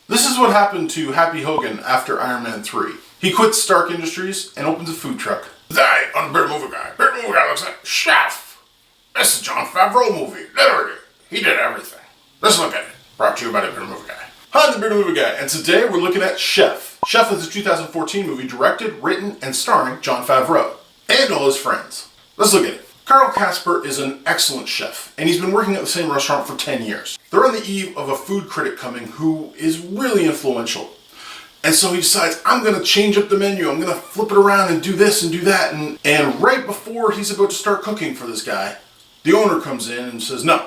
This is what happened to Happy Hogan after Iron Man 3. He quits Stark Industries and opens a food truck. Today on Bearded Movie Guy. Bearded Movie Guy looks like Chef. This is Jon Favreau movie. Literally. He did everything. Let's look at it. Brought to you by the Bearded Movie Guy. Hi, I'm the Bearded Movie Guy, and today we're looking at Chef. Chef is a 2014 movie directed, written, and starring Jon Favreau and all his friends. Let's look at it. Carl Casper is an excellent chef, and he's been working at the same restaurant for 10 years. They're on the eve of a food critic coming who is really influential. And so he decides, I'm going to change up the menu, I'm going to flip it around and do this and do that. And right before he's about to start cooking for this guy, the owner comes in and says, no.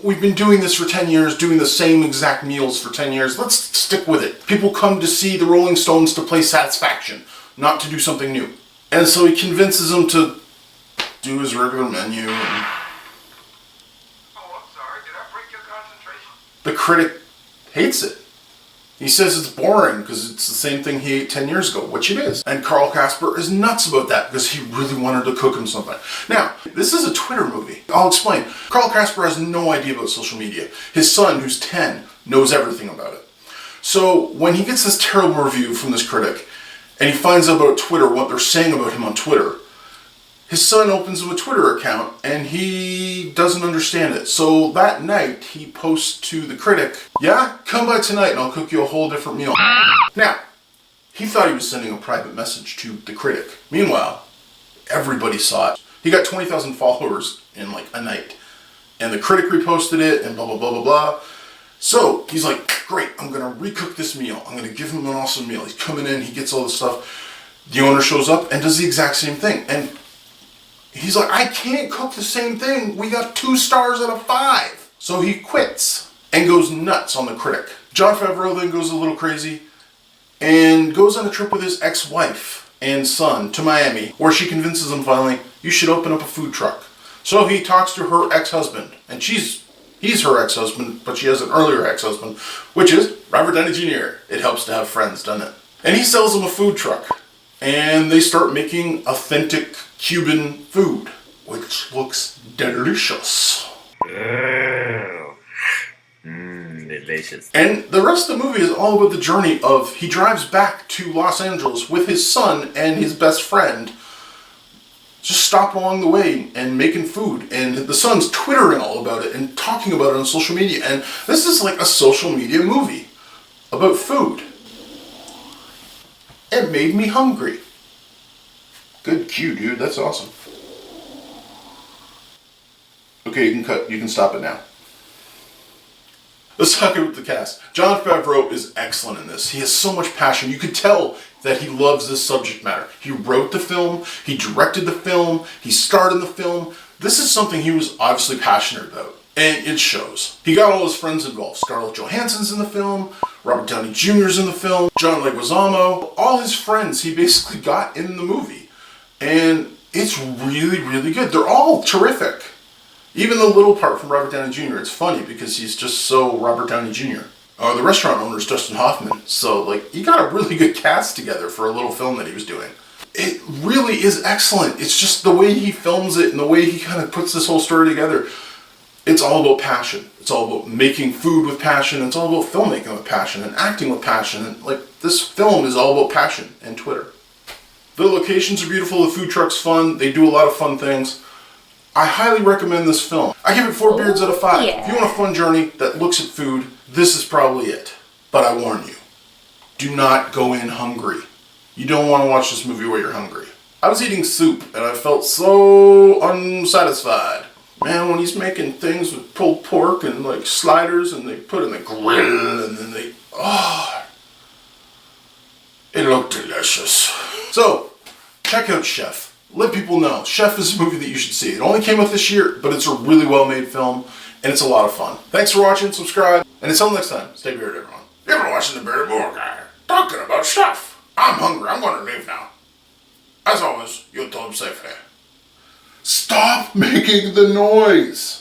We've been doing this for 10 years, doing the same exact meals for 10 years. Let's stick with it. People come to see the Rolling Stones to play Satisfaction, not to do something new. And so he convinces them to do his regular menu. Oh, I'm sorry. Did I break your concentration? The critic hates it. He says it's boring because it's the same thing he ate 10 years ago, which it is. And Carl Casper is nuts about that because he really wanted to cook him something. Now, this is a Twitter movie. I'll explain. Carl Casper has no idea about social media. His son, who's 10, knows everything about it. So when he gets this terrible review from this critic and he finds out about Twitter, what they're saying about him on Twitter, his son opens him a Twitter account and he doesn't understand it. So that night he posts to the critic, yeah, come by tonight and I'll cook you a whole different meal. Now, he thought he was sending a private message to the critic. Meanwhile, everybody saw it. He got 20,000 followers in like a night. And the critic reposted it and blah, blah, blah, blah, blah. So he's like, great, I'm going to recook this meal. I'm going to give him an awesome meal. He's coming in, he gets all this stuff. The owner shows up and does the exact same thing. And he's like, I can't cook the same thing. We got 2 stars out of 5. So he quits and goes nuts on the critic. Jon Favreau then goes a little crazy and goes on a trip with his ex-wife and son to Miami, where she convinces him finally, you should open up a food truck. So he talks to her ex-husband, and he's her ex-husband, but she has an earlier ex-husband, which is Robert Downey Jr. It helps to have friends, doesn't it? And he sells him a food truck. And they start making authentic Cuban food, which looks delicious. Delicious. And the rest of the movie is all about the journey of he drives back to Los Angeles with his son and his best friend, just stopping along the way and making food. And the son's twittering all about it and talking about it on social media. And this is like a social media movie about food. It made me hungry. Good cue, dude. That's awesome. Okay, you can cut. You can stop it now. Let's talk about the cast. Jon Favreau is excellent in this. He has so much passion. You could tell that he loves this subject matter. He wrote the film. He directed the film. He starred in the film. This is something he was obviously passionate about. And it shows. He got all his friends involved. Scarlett Johansson's in the film. Robert Downey Jr.'s in the film. John Leguizamo. All his friends he basically got in the movie. And it's really, really good. They're all terrific. Even the little part from Robert Downey Jr., it's funny because he's just so Robert Downey Jr. The restaurant owner is Dustin Hoffman. So, he got a really good cast together for a little film that he was doing. It really is excellent. It's just the way he films it and the way he kind of puts this whole story together. It's all about passion. It's all about making food with passion. It's all about filmmaking with passion and acting with passion. And this film is all about passion and Twitter. The locations are beautiful. The food truck's fun. They do a lot of fun things. I highly recommend this film. I give it 4 beards out of 5. Yeah. If you want a fun journey that looks at food, this is probably it. But I warn you, do not go in hungry. You don't want to watch this movie while you're hungry. I was eating soup and I felt so unsatisfied. Man, when he's making things with pulled pork and sliders and they put in the grill and then it looked delicious. So, check out Chef. Let people know. Chef is a movie that you should see. It only came out this year, but it's a really well-made film and it's a lot of fun. Thanks for watching, subscribe, and until next time, stay bearded, everyone. You've been watching the Bearded Movie Guy, talking about Chef. I'm hungry. I'm going to leave now. As always, you'll told safely. Stop making the noise!